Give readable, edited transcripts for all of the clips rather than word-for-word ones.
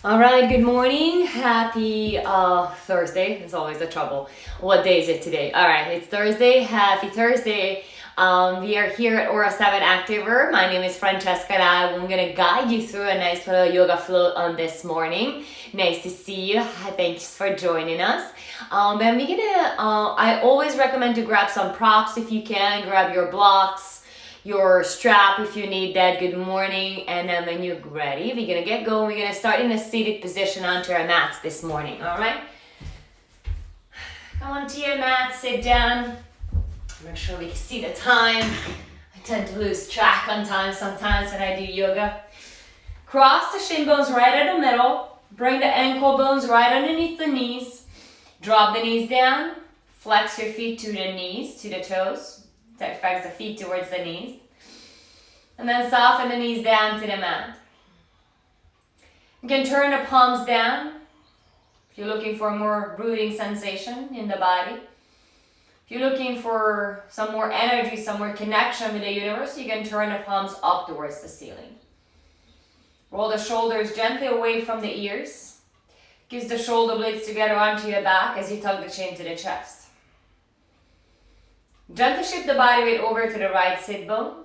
All right, good morning. Happy Thursday. It's always the trouble. What day is it today? All right, it's Thursday. Happy Thursday. We are here at Aura 7 Activer. My name is Francesca and I'm going to guide you through a nice little yoga flow on this morning. Nice to see you. Thanks for joining us. Then we're going to, I always recommend to grab some props if you can. Grab your blocks, your strap if you need that. Good morning. And then when you're ready, we're gonna get going. We're gonna start in a seated position onto our mats this morning. All right, come onto your mat, sit down. Make sure we can see the time. I tend to lose track on time sometimes when I do yoga. Cross the shin bones right in the middle. Bring the ankle bones right underneath the knees. Drop the knees down. Flex your feet to the knees, to the toes. Flex the feet towards the knees. And then soften the knees down to the mat. You can turn the palms down if you're looking for more rooting sensation in the body. If you're looking for some more energy, some more connection with the universe, you can turn the palms up towards the ceiling. Roll the shoulders gently away from the ears. Kiss the shoulder blades together onto your back as you tug the chin to the chest. Gently shift the body weight over to the right sit bone.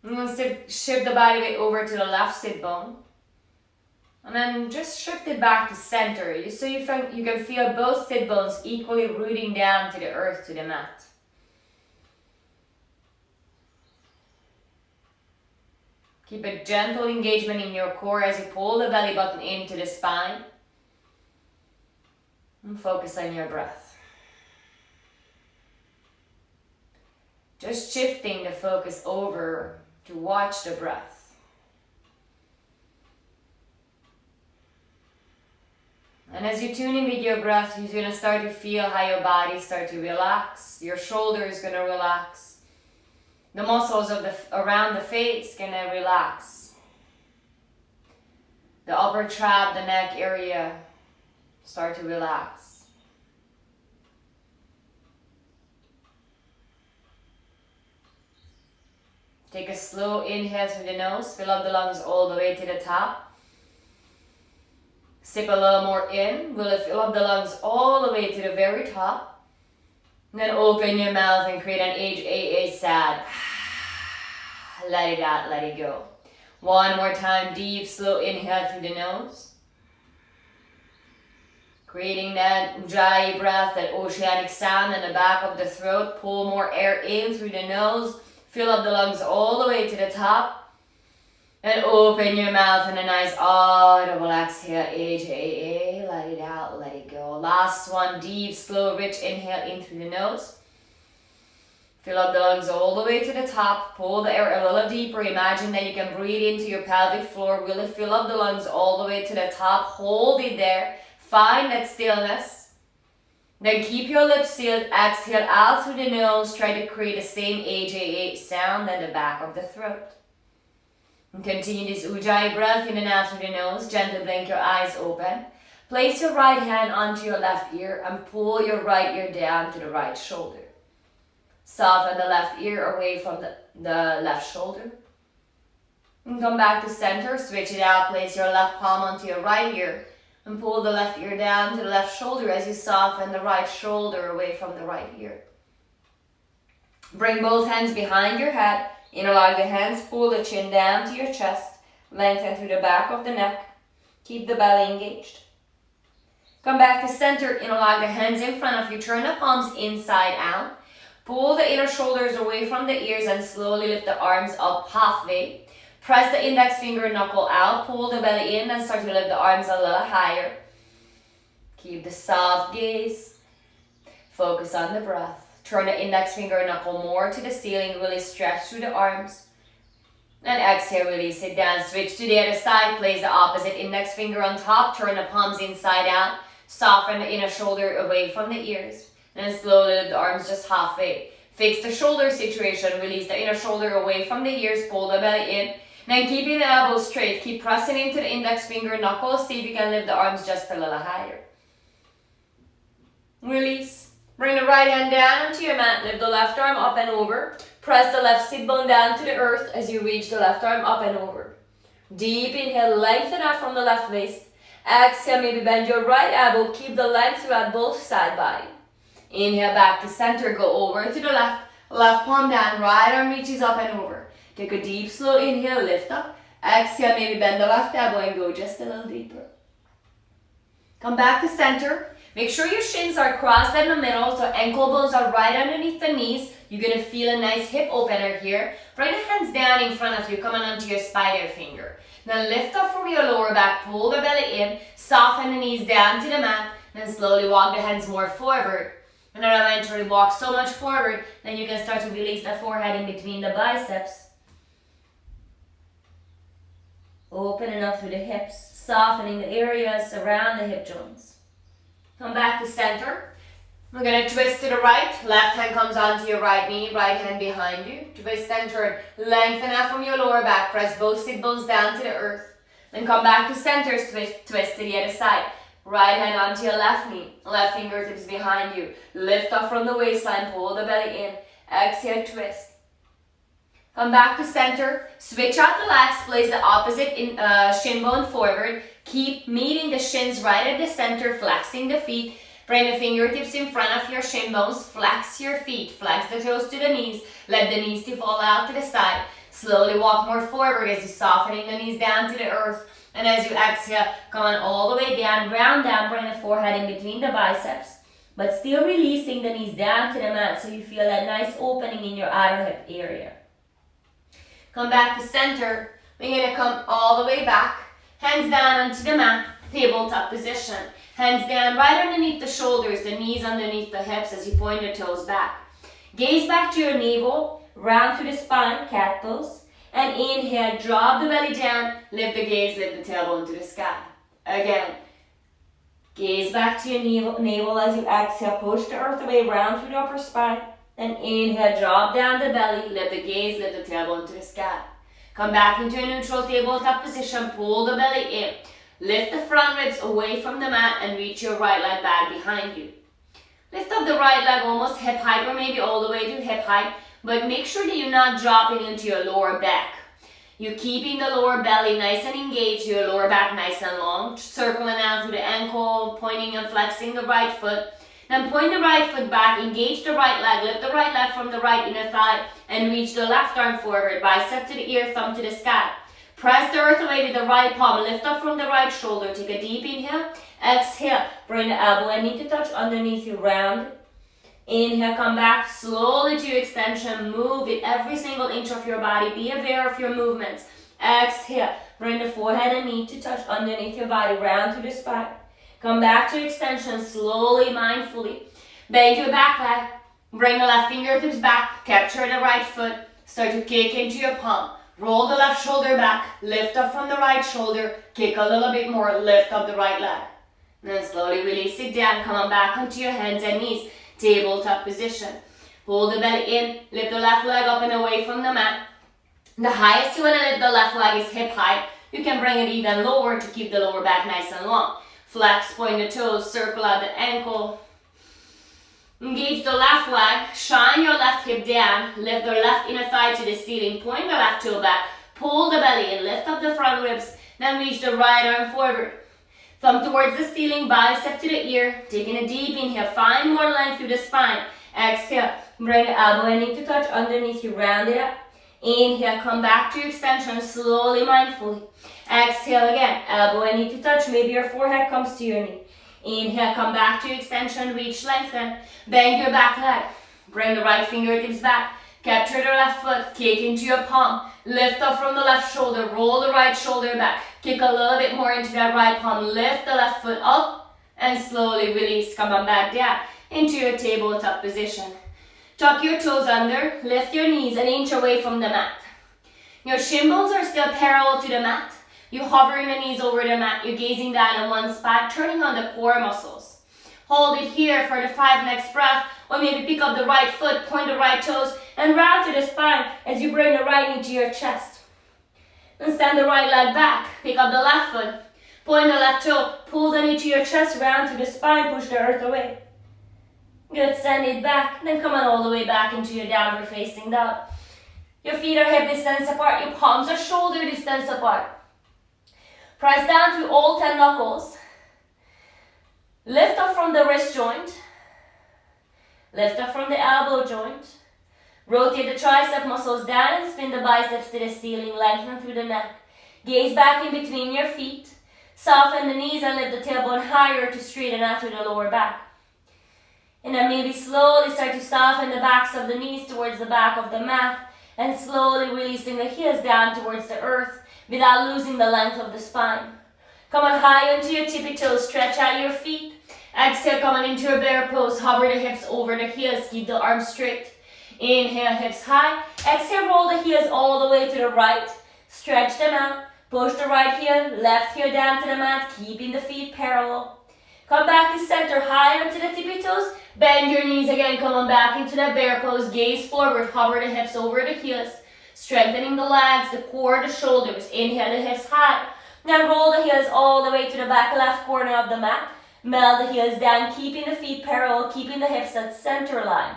And then shift the body weight over to the left sit bone. And then just shift it back to center so you can feel both sit bones equally rooting down to the earth, to the mat. Keep a gentle engagement in your core as you pull the belly button into the spine. And focus on your breath. Just shifting the focus over to watch the breath. And as you tune in with your breath, you're going to start to feel how your body starts to relax. Your shoulder is going to relax. The muscles of around the face going to relax. The upper trap, the neck area start to relax. Take a slow inhale through the nose, fill up the lungs all the way to the top. Sip a little more in, will fill up the lungs all the way to the very top. And then open your mouth and create an HAA sound. Let it out, let it go. One more time, deep, slow inhale through the nose. Creating that Ujjayi breath, that oceanic sound in the back of the throat. Pull more air in through the nose. Fill up the lungs all the way to the top. And open your mouth in a nice audible exhale. HAA. Let it out. Let it go. Last one. Deep, slow, rich inhale in through the nose. Fill up the lungs all the way to the top. Pull the air a little deeper. Imagine that you can breathe into your pelvic floor. Really fill up the lungs all the way to the top. Hold it there. Find that stillness. Then keep your lips sealed, exhale out through the nose, try to create the same HAA sound at the back of the throat. And continue this Ujjayi breath in and out through the nose, gently blink your eyes open. Place your right hand onto your left ear and pull your right ear down to the right shoulder. Soften the left ear away from the left shoulder. And come back to center, switch it out, place your left palm onto your right ear. And pull the left ear down to the left shoulder as you soften the right shoulder away from the right ear. Bring both hands behind your head. Interlock the hands, pull the chin down to your chest. Lengthen through the back of the neck. Keep the belly engaged. Come back to center, interlock the hands in front of you. Turn the palms inside out. Pull the inner shoulders away from the ears and slowly lift the arms up halfway. Press the index finger knuckle out, pull the belly in and start to lift the arms a little higher. Keep the soft gaze. Focus on the breath. Turn the index finger knuckle more to the ceiling, really stretch through the arms. And exhale, release it down. Switch to the other side, place the opposite index finger on top, turn the palms inside out, soften the inner shoulder away from the ears. And then slowly lift the arms just halfway. Fix the shoulder situation, release the inner shoulder away from the ears, pull the belly in. Then keeping the elbows straight, keep pressing into the index finger knuckles. See if you can lift the arms just a little higher. Release. Bring the right hand down onto your mat. Lift the left arm up and over. Press the left sit bone down to the earth as you reach the left arm up and over. Deep inhale, lengthen out from the left waist. Exhale, maybe bend your right elbow. Keep the length throughout both side body. Inhale back to center, go over to the left. Left palm down, right arm reaches up and over. Take a deep, slow inhale, lift up. Exhale, maybe bend the left elbow and go just a little deeper. Come back to center. Make sure your shins are crossed in the middle, so ankle bones are right underneath the knees. You're going to feel a nice hip opener here. Bring the hands down in front of you, coming onto your spider finger. Now lift up from your lower back, pull the belly in, soften the knees down to the mat, then slowly walk the hands more forward. And then eventually walk so much forward, then you can start to release the forehead in between the biceps. Opening up through the hips, softening the areas around the hip joints. Come back to center. We're going to twist to the right. Left hand comes onto your right knee, right hand behind you. Twist and turn. Lengthen out from your lower back. Press both sit bones down to the earth. Then come back to center, twist to the other side. Right hand onto your left knee. Left fingertips behind you. Lift up from the waistline, pull the belly in. Exhale, twist. Come back to center. Switch out the legs. Place the opposite shin bone forward. Keep meeting the shins right at the center, flexing the feet. Bring the fingertips in front of your shin bones. Flex your feet. Flex the toes to the knees. Let the knees to fall out to the side. Slowly walk more forward as you're softening the knees down to the earth. And as you exhale, come on all the way down, round down, bring the forehead in between the biceps. But still releasing the knees down to the mat so you feel that nice opening in your outer hip area. Come back to center. We're going to come all the way back. Hands down onto the mat, tabletop position. Hands down right underneath the shoulders, the knees underneath the hips as you point the toes back. Gaze back to your navel, round through the spine, cat pose. And inhale, drop the belly down, lift the gaze, lift the tailbone to the sky. Again, gaze back to your navel as you exhale, push the earth away, round through the upper spine. Then inhale, drop down the belly, lift the gaze, lift the tailbone to the sky. Come back into a neutral tabletop position, pull the belly in. Lift the front ribs away from the mat and reach your right leg back behind you. Lift up the right leg almost hip height or maybe all the way to hip height, but make sure that you're not dropping into your lower back. You're keeping the lower belly nice and engaged, your lower back nice and long, circling out through the ankle, pointing and flexing the right foot. Then point the right foot back, engage the right leg, lift the right leg from the right inner thigh, and reach the left arm forward, bicep to the ear, thumb to the sky. Press the earth away with the right palm, lift up from the right shoulder, take a deep inhale, exhale, bring the elbow and knee to touch underneath you, round. Inhale, come back slowly to your extension, move with every single inch of your body, be aware of your movements. Exhale, bring the forehead and knee to touch underneath your body, round through the spine. Come back to extension, slowly, mindfully. Bend your back leg, bring the left fingertips back, capture the right foot, start to kick into your palm. Roll the left shoulder back, lift up from the right shoulder, kick a little bit more, lift up the right leg. And then slowly release it down, come on back onto your hands and knees, tabletop position. Hold the belly in, lift the left leg up and away from the mat. The highest you want to lift the left leg is hip height. You can bring it even lower to keep the lower back nice and long. Flex, point the toes, circle out the ankle. Engage the left leg, shine your left hip down, lift the left inner thigh to the ceiling, point the left toe back, pull the belly in, lift up the front ribs, then reach the right arm forward. Thumb towards the ceiling, bicep to the ear, taking a deep inhale, find more length through the spine. Exhale, bring the elbow and knee to touch underneath you, round it up. Inhale, come back to your extension, slowly, mindfully. Exhale again, elbow and knee to touch, maybe your forehead comes to your knee. Inhale, come back to extension, reach, lengthen. Bend your back leg. Bring the right fingertips back. Capture the left foot, kick into your palm. Lift up from the left shoulder, roll the right shoulder back. Kick a little bit more into that right palm. Lift the left foot up and slowly release. Come on back down into your tabletop position. Tuck your toes under, lift your knees an inch away from the mat. Your shin bones are still parallel to the mat. You're hovering the knees over the mat. You're gazing down on one spot, turning on the core muscles. Hold it here for the 5 next breath, or maybe pick up the right foot, point the right toes, and round to the spine as you bring the right knee to your chest. Then stand the right leg back, pick up the left foot, point the left toe, pull the knee to your chest, round to the spine, push the earth away. Good, send it back, then come on all the way back into your downward facing dog. Your feet are hip distance apart, your palms are shoulder distance apart. Press down through all 10 knuckles. Lift up from the wrist joint. Lift up from the elbow joint. Rotate the tricep muscles down and spin the biceps to the ceiling. Lengthen through the neck. Gaze back in between your feet. Soften the knees and lift the tailbone higher to straighten out through the lower back. And then maybe slowly start to soften the backs of the knees towards the back of the mat and slowly releasing the heels down towards the earth without losing the length of the spine. Come on high onto your tippy toes, stretch out your feet. Exhale, come on into a bear pose, hover the hips over the heels, keep the arms straight. Inhale, hips high. Exhale, roll the heels all the way to the right. Stretch them out. Push the right heel, left heel down to the mat, keeping the feet parallel. Come back to center, high onto the tippy toes. Bend your knees again, come on back into that bear pose. Gaze forward, hover the hips over the heels. Strengthening the legs, the core, the shoulders. Inhale, the hips high. Now roll the heels all the way to the back left corner of the mat. Melt the heels down, keeping the feet parallel, keeping the hips at center line.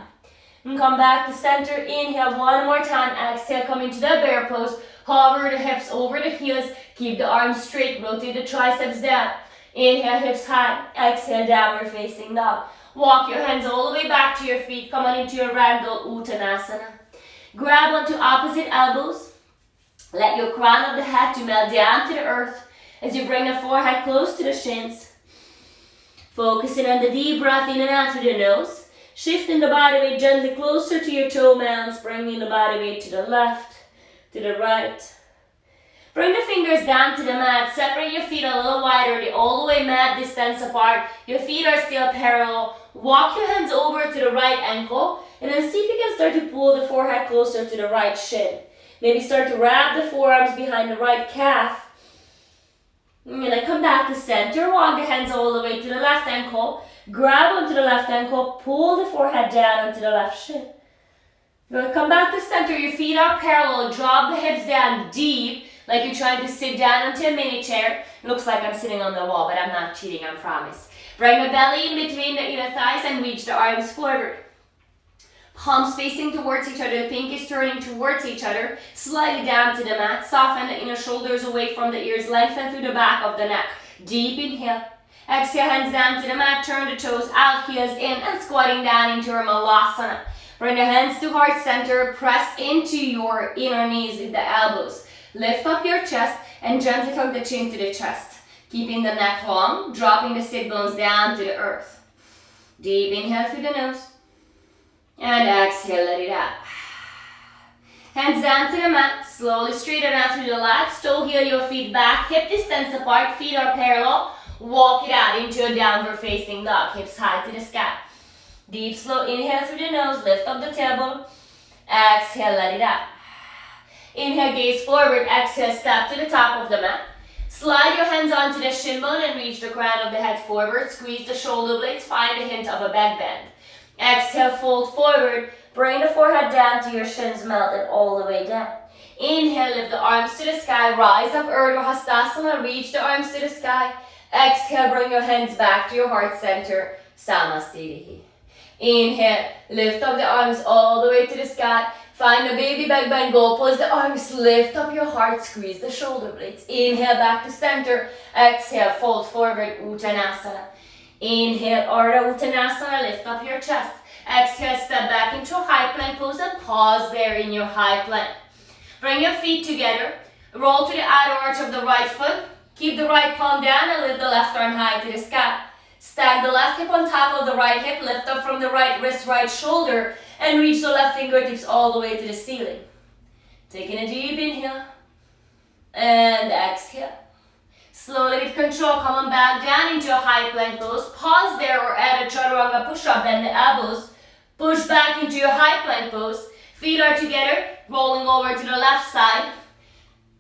And come back to center. Inhale one more time. Exhale, come into the bear pose. Hover the hips over the heels. Keep the arms straight. Rotate the triceps down. Inhale, hips high. Exhale, downward facing dog. Walk your hands all the way back to your feet. Come on into your ragdoll uttanasana. Grab onto opposite elbows. Let your crown of the head to melt down to the earth as you bring the forehead close to the shins. Focusing on the deep breath in and out through the nose. Shifting the body weight gently closer to your toe mounts. Bringing the body weight to the left, to the right. Bring the fingers down to the mat. Separate your feet a little wider. They're all the way mat distance apart. Your feet are still parallel. Walk your hands over to the right ankle. And then see if you can start to pull the forehead closer to the right shin. Maybe start to wrap the forearms behind the right calf. And then come back to center. Walk the hands all the way to the left ankle. Grab onto the left ankle. Pull the forehead down onto the left shin. You're going to come back to center. Your feet are parallel. Drop the hips down deep. Like you're trying to sit down into a mini chair. It looks like I'm sitting on the wall, but I'm not cheating, I promise. Bring the belly in between the inner thighs and reach the arms forward. Palms facing towards each other, the pinkies turning towards each other. Slightly down to the mat. Soften the inner shoulders away from the ears. Lengthen through the back of the neck. Deep inhale. Exhale, hands down to the mat. Turn the toes out, heels in, and squatting down into your malasana. Bring the hands to heart center. Press into your inner knees with the elbows. Lift up your chest and gently tuck the chin to the chest. Keeping the neck long, dropping the sit bones down to the earth. Deep inhale through the nose. And exhale, let it out. Hands down to the mat. Slowly straighten out through the legs. Toe heel your feet back. Hip distance apart. Feet are parallel. Walk it out into a downward facing dog. Hips high to the sky. Deep, slow inhale through the nose. Lift up the tailbone. Exhale, let it out. Inhale, gaze forward. Exhale, step to the top of the mat. Slide your hands onto the shin bone and reach the crown of the head forward. Squeeze the shoulder blades. Find a hint of a back bend. Exhale, fold forward. Bring the forehead down to your shins, melt it all the way down. Inhale, lift the arms to the sky. Rise up, Urdhva Hastasana. Reach the arms to the sky. Exhale, bring your hands back to your heart center. Samastitihi. Inhale, lift up the arms all the way to the sky. Find a baby back bend. Go pose the arms. Lift up your heart. Squeeze the shoulder blades. Inhale, back to center. Exhale, fold forward. Uttanasana. Inhale, Ardha Uttanasana. Lift up your chest. Exhale, step back into a high plank pose and pause there in your high plank. Bring your feet together. Roll to the outer arch of the right foot. Keep the right palm down and lift the left arm high to the sky. Stack the left hip on top of the right hip. Lift up from the right wrist, right shoulder. And reach the left fingertips all the way to the ceiling. Taking a deep inhale. And exhale. Slowly with control, come on back down into a high plank pose. Pause there or add a chaturanga push-up. Bend the elbows. Push back into your high plank pose. Feet are together. Rolling over to the left side.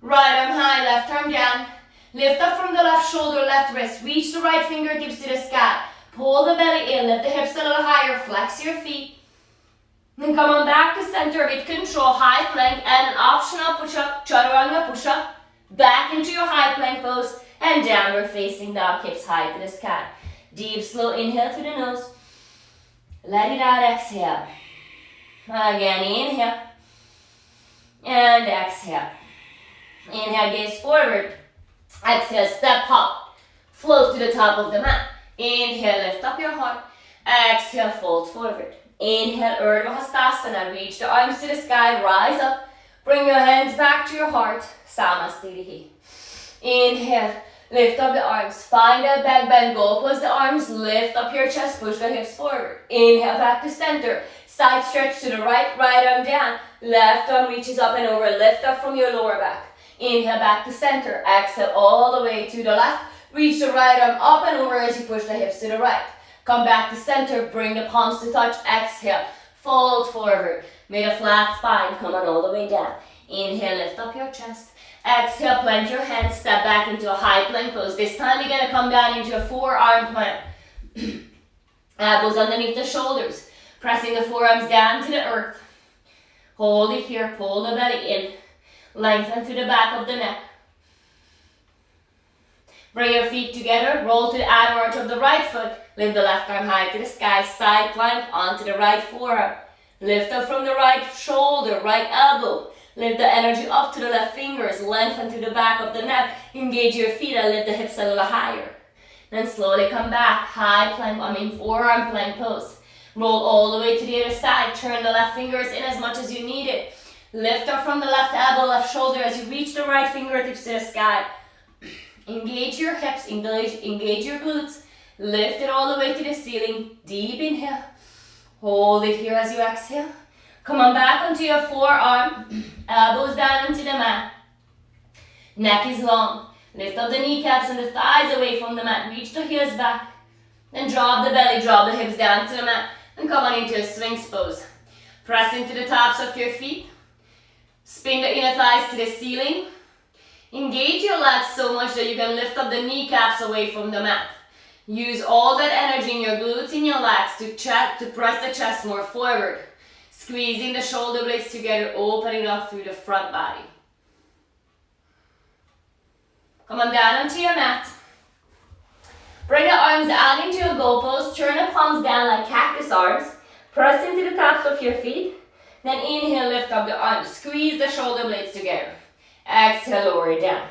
Right arm high, left arm down. Lift up from the left shoulder, left wrist. Reach the right fingertips to the sky. Pull the belly in. Lift the hips a little higher. Flex your feet. Then come on back to center with control. High plank and an optional push-up. Chaturanga push-up. Back into your high plank pose. And downward facing dog. Hips high to the sky. Deep, slow inhale through the nose. Let it out. Exhale. Again, inhale. And exhale. Inhale, gaze forward. Exhale, step hop. Float to the top of the mat. Inhale, lift up your heart. Exhale, fold forward. Inhale, Urdhva Hastasana. Reach the arms to the sky. Rise up. Bring your hands back to your heart. Samastirihi. Inhale, lift up the arms. Find that back bend. Go pose the arms. Lift up your chest. Push the hips forward. Inhale, back to center. Side stretch to the right. Right arm down. Left arm reaches up and over. Lift up from your lower back. Inhale, back to center. Exhale all the way to the left. Reach the right arm up and over as you push the hips to the right. Come back to center. Bring the palms to touch. Exhale. Fold forward. Made a flat spine. Come on all the way down. Inhale, lift up your chest. Exhale, plant your hands. Step back into a high plank pose. This time you're going to come down into a forearm plank. Elbows underneath the shoulders. Pressing the forearms down to the earth. Hold it here. Pull the belly in. Lengthen to the back of the neck. Bring your feet together. Roll to the outer arch of the right foot. Lift the left arm high to the sky. Side plank onto the right forearm. Lift up from the right shoulder, right elbow. Lift the energy up to the left fingers. Lengthen to the back of the neck. Engage your feet and lift the hips a little higher. Then slowly come back. High plank, forearm plank pose. Roll all the way to the other side. Turn the left fingers in as much as you need it. Lift up from the left elbow, left shoulder as you reach the right fingertips to the sky. Engage your hips, engage your glutes. Lift it all the way to the ceiling. Deep inhale. Hold it here as you exhale. Come on back onto your forearm. Elbows down into the mat. Neck is long. Lift up the kneecaps and the thighs away from the mat. Reach the heels back. Then drop the belly, drop the hips down to the mat. And come on into a Sphinx pose. Pressing to the tops of your feet. Spin the inner thighs to the ceiling. Engage your lats so much that you can lift up the kneecaps away from the mat. Use all that energy in your glutes, in your lats to press the chest more forward. Squeezing the shoulder blades together, opening up through the front body. Come on down onto your mat. Bring the arms out into a goal pose. Turn the palms down like cactus arms. Press into the tops of your feet. Then inhale, lift up the arms. Squeeze the shoulder blades together. Exhale, lower it down.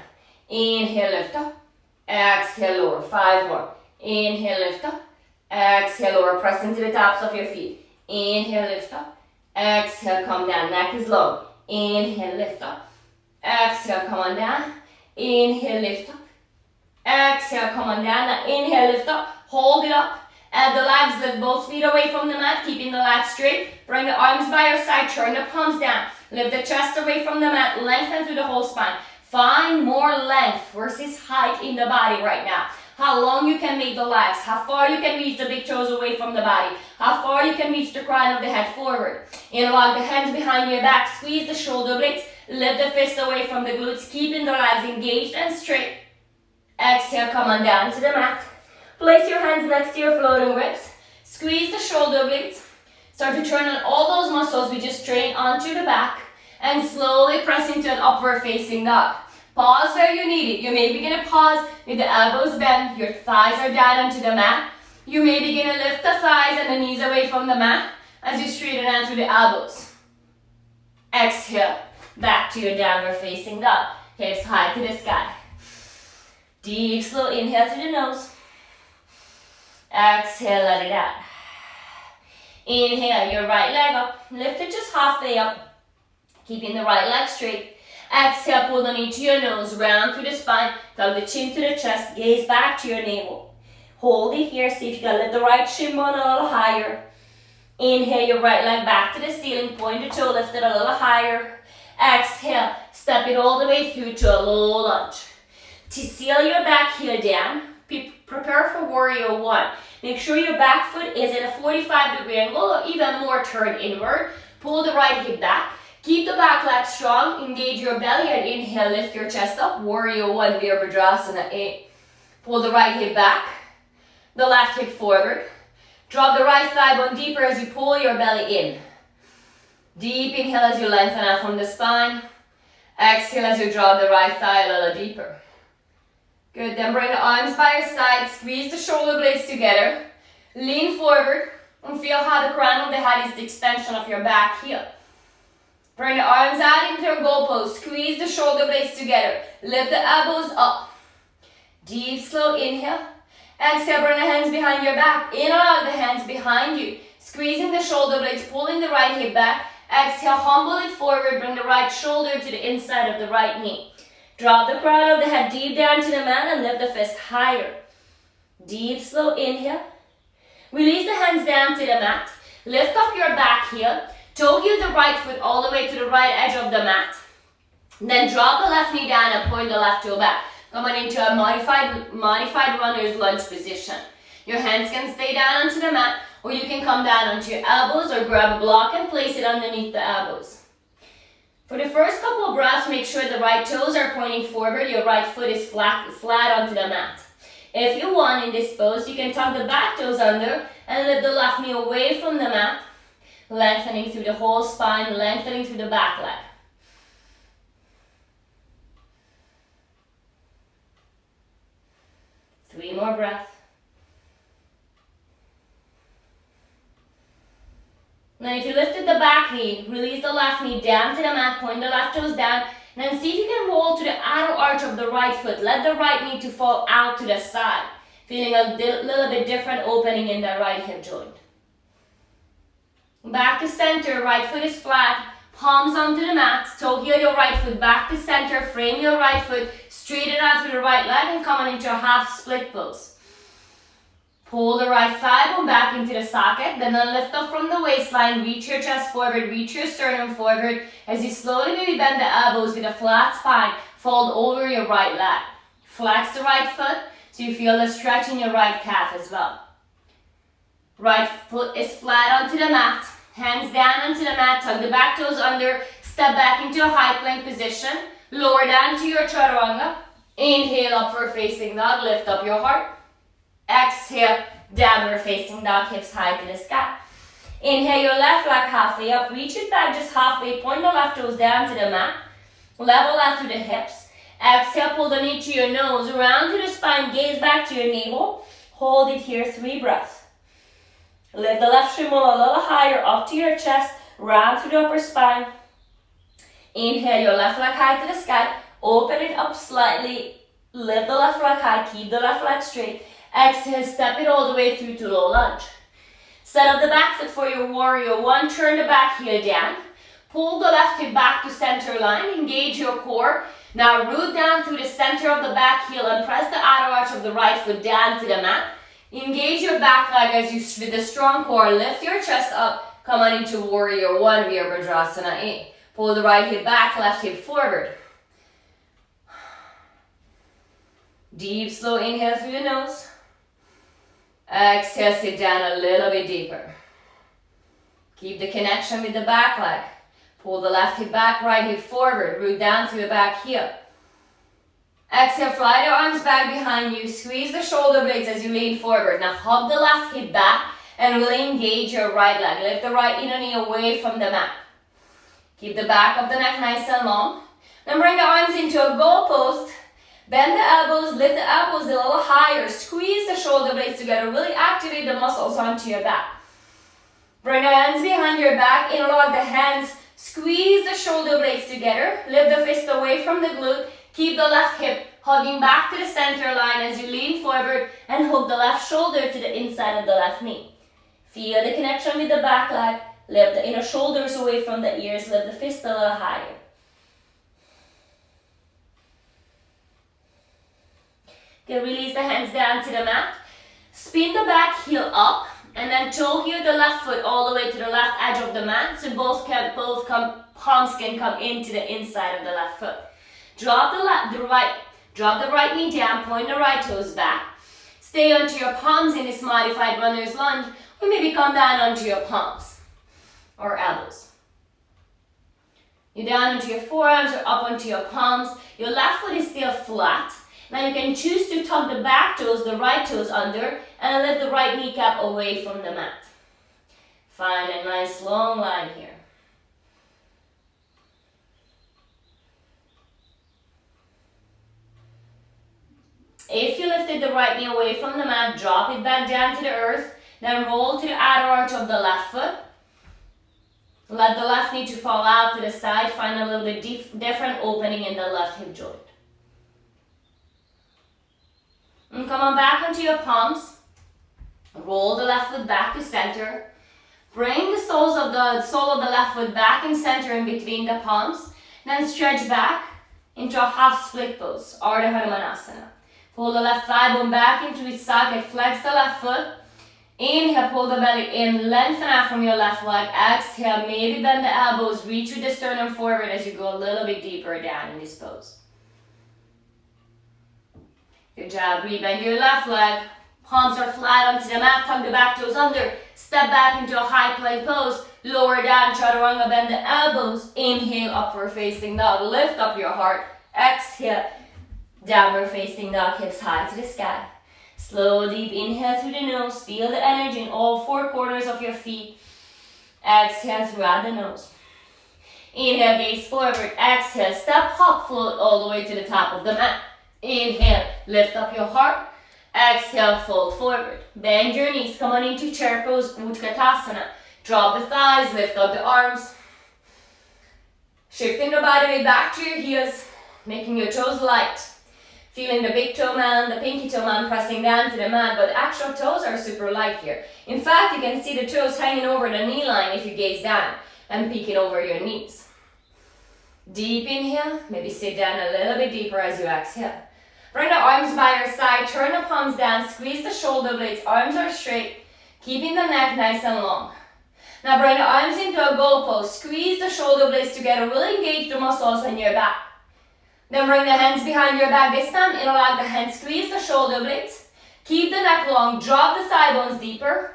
Inhale, lift up. Exhale, lower. 5 more. Inhale, lift up. Exhale, lower. Press into the tops of your feet. Inhale, lift up. Exhale, come down. Neck is long. Inhale, lift up. Exhale, come on down. Inhale, lift up. Exhale, come on down. Now inhale, lift up. Hold it up. And the legs, lift both feet away from the mat, keeping the legs straight. Bring the arms by your side, turn the palms down. Lift the chest away from the mat, lengthen through the whole spine. Find more length versus height in the body right now. How long you can make the legs, how far you can reach the big toes away from the body, how far you can reach the crown of the head forward. Interlock the hands behind your back, squeeze the shoulder blades, lift the fist away from the glutes, keeping the legs engaged and straight. Exhale, come on down to the mat. Place your hands next to your floating ribs. Squeeze the shoulder blades. Start to turn on all those muscles we just trained onto the back. And slowly press into an upward facing dog. Pause where you need it. You may begin to pause with the elbows bent. Your thighs are down onto the mat. You may begin to lift the thighs and the knees away from the mat as you straighten out through the elbows. Exhale. Back to your downward facing dog. Hips high to the sky. Deep, slow inhale through the nose. Exhale, let it out. Inhale, your right leg up. Lift it just halfway up. Keeping the right leg straight. Exhale, pull the knee to your nose. Round through the spine. Tug the chin to the chest. Gaze back to your navel. Hold it here. See if you can lift the right shin bone a little higher. Inhale, your right leg back to the ceiling. Point the toe, lift it a little higher. Exhale, step it all the way through to a low lunge. To seal your back heel down, prepare for warrior one. Make sure your back foot is in a 45-degree angle or even more turn inward. Pull the right hip back. Keep the back leg strong. Engage your belly and inhale, lift your chest up. Warrior one, Virabhadrasana 8. Pull the right hip back. The left hip forward. Drop the right thigh bone deeper as you pull your belly in. Deep inhale as you lengthen out from the spine. Exhale as you drop the right thigh a little deeper. Good, then bring the arms by your side, squeeze the shoulder blades together, lean forward, and feel how the crown of the head is the extension of your back heel. Bring the arms out into a goal pose, squeeze the shoulder blades together, lift the elbows up, Deep, slow inhale. Exhale, bring the hands behind your back. Inhale, the hands behind you. Squeezing the shoulder blades, pulling the right hip back. Exhale, humble it forward. Bring the right shoulder to the inside of the right knee. Drop the crown of the head deep down to the mat and lift the fist higher. Deep, slow inhale. Release the hands down to the mat. Lift up your back heel. Toe heel the right foot all the way to the right edge of the mat. Then drop the left knee down and point the left toe back. Coming into a modified runner's lunge position. Your hands can stay down onto the mat, or you can come down onto your elbows or grab a block and place it underneath the elbows. For the first couple of breaths, make sure the right toes are pointing forward, your right foot is flat onto the mat. If you want, in this pose, you can tuck the back toes under and lift the left knee away from the mat, lengthening through the whole spine, lengthening through the back leg. Three more breaths. Now if you lifted the back knee, release the left knee down to the mat, point the left toes down, and then see if you can roll to the outer arch of the right foot. Let the right knee to fall out to the side, feeling a little bit different opening in the right hip joint. Back to center, right foot is flat, palms onto the mat, toe heel your right foot back to center, frame your right foot, straighten out through the right leg and coming into a half split pose. Pull the right thigh bone back into the socket, then lift up from the waistline, reach your chest forward, reach your sternum forward. As you slowly maybe bend the elbows with a flat spine, fold over your right leg. Flex the right foot so you feel the stretch in your right calf as well. Right foot is flat onto the mat, hands down onto the mat, tuck the back toes under, step back into a high plank position, lower down to your chaturanga. Inhale, upward facing dog, lift up your heart. Exhale, downward facing dog, hips high to the sky. Inhale your left leg halfway up, reach it back just halfway, point the left toes down to the mat, level out through the hips. Exhale, pull the knee to your nose, round to the spine, gaze back to your navel. Hold it here, 3 breaths. Lift the left shin bone a little higher, up to your chest, round through the upper spine. Inhale your left leg high to the sky, open it up slightly, lift the left leg high, keep the left leg straight. Exhale, step it all the way through to low lunge. Set up the back foot for your warrior one, turn the back heel down. Pull the left hip back to center line, engage your core. Now root down through the center of the back heel and press the outer arch of the right foot down to the mat. Engage your back leg as you, with a strong core, lift your chest up, come on into warrior one, Virabhadrasana 8. Pull the right hip back, left hip forward. Deep, slow inhale through the nose. Exhale, sit down a little bit deeper. Keep the connection with the back leg. Pull the left hip back, right hip forward. Root down through the back heel. Exhale, fly the arms back behind you. Squeeze the shoulder blades as you lean forward. Now hug the left hip back and really engage your right leg. Lift the right inner knee away from the mat. Keep the back of the neck nice and long. Then bring the arms into a goal post. Bend the elbows, lift the elbows a little higher. Squeeze the shoulder blades together. Really activate the muscles onto your back. Bring the hands behind your back. Interlock the hands. Squeeze the shoulder blades together. Lift the fist away from the glute. Keep the left hip hugging back to the center line as you lean forward and hook the left shoulder to the inside of the left knee. Feel the connection with the back leg. Lift the inner shoulders away from the ears. Lift the fist a little higher. Okay, release the hands down to the mat. Spin the back heel up and then toe heel the left foot all the way to the left edge of the mat so palms can come into the inside of the left foot. Drop the right knee down, point the right toes back. Stay onto your palms in this modified runner's lunge, or maybe come down onto your palms or elbows. You're down onto your forearms or up onto your palms. Your left foot is still flat. Now you can choose to tuck the back toes, the right toes under, and lift the right kneecap away from the mat. Find a nice long line here. If you lifted the right knee away from the mat, drop it back down to the earth, then roll to the outer arch of the left foot. Let the left knee to fall out to the side, find a little bit different opening in the left hip joint. Come on back onto your palms. Roll the left foot back to center. Bring the sole of the left foot back in center in between the palms. Then stretch back into a half split pose, Ardha Hanumanasana. Pull the left thigh bone back into its socket, flex the left foot. Inhale, pull the belly in, lengthen out from your left leg. Exhale, maybe bend the elbows, reach with the sternum forward as you go a little bit deeper down in this pose. Good job, rebend your left leg. Palms are flat onto the mat, tuck the back toes under. Step back into a high plank pose. Lower down, chaturanga, bend the elbows. Inhale, upward facing dog. Lift up your heart. Exhale, downward facing dog, hips high to the sky. Slow, deep inhale through the nose. Feel the energy in all four corners of your feet. Exhale throughout the nose. Inhale, gaze forward. Exhale, step, hop, float all the way to the top of the mat. Inhale, lift up your heart. Exhale, fold forward. Bend your knees. Come on into chair pose, Utkatasana. Drop the thighs, lift up the arms. Shifting the body weight back to your heels, making your toes light. Feeling the big toe man, the pinky toe man pressing down to the mat, but the actual toes are super light here. In fact, you can see the toes hanging over the knee line if you gaze down and peeking over your knees. Deep inhale, maybe sit down a little bit deeper as you exhale. Bring the arms by your side, turn the palms down, squeeze the shoulder blades, arms are straight, keeping the neck nice and long. Now bring the arms into a goal pose, squeeze the shoulder blades together, really engage the muscles in your back. Then bring the hands behind your back. This time, interlock the hands, squeeze the shoulder blades. Keep the neck long, drop the thigh bones deeper.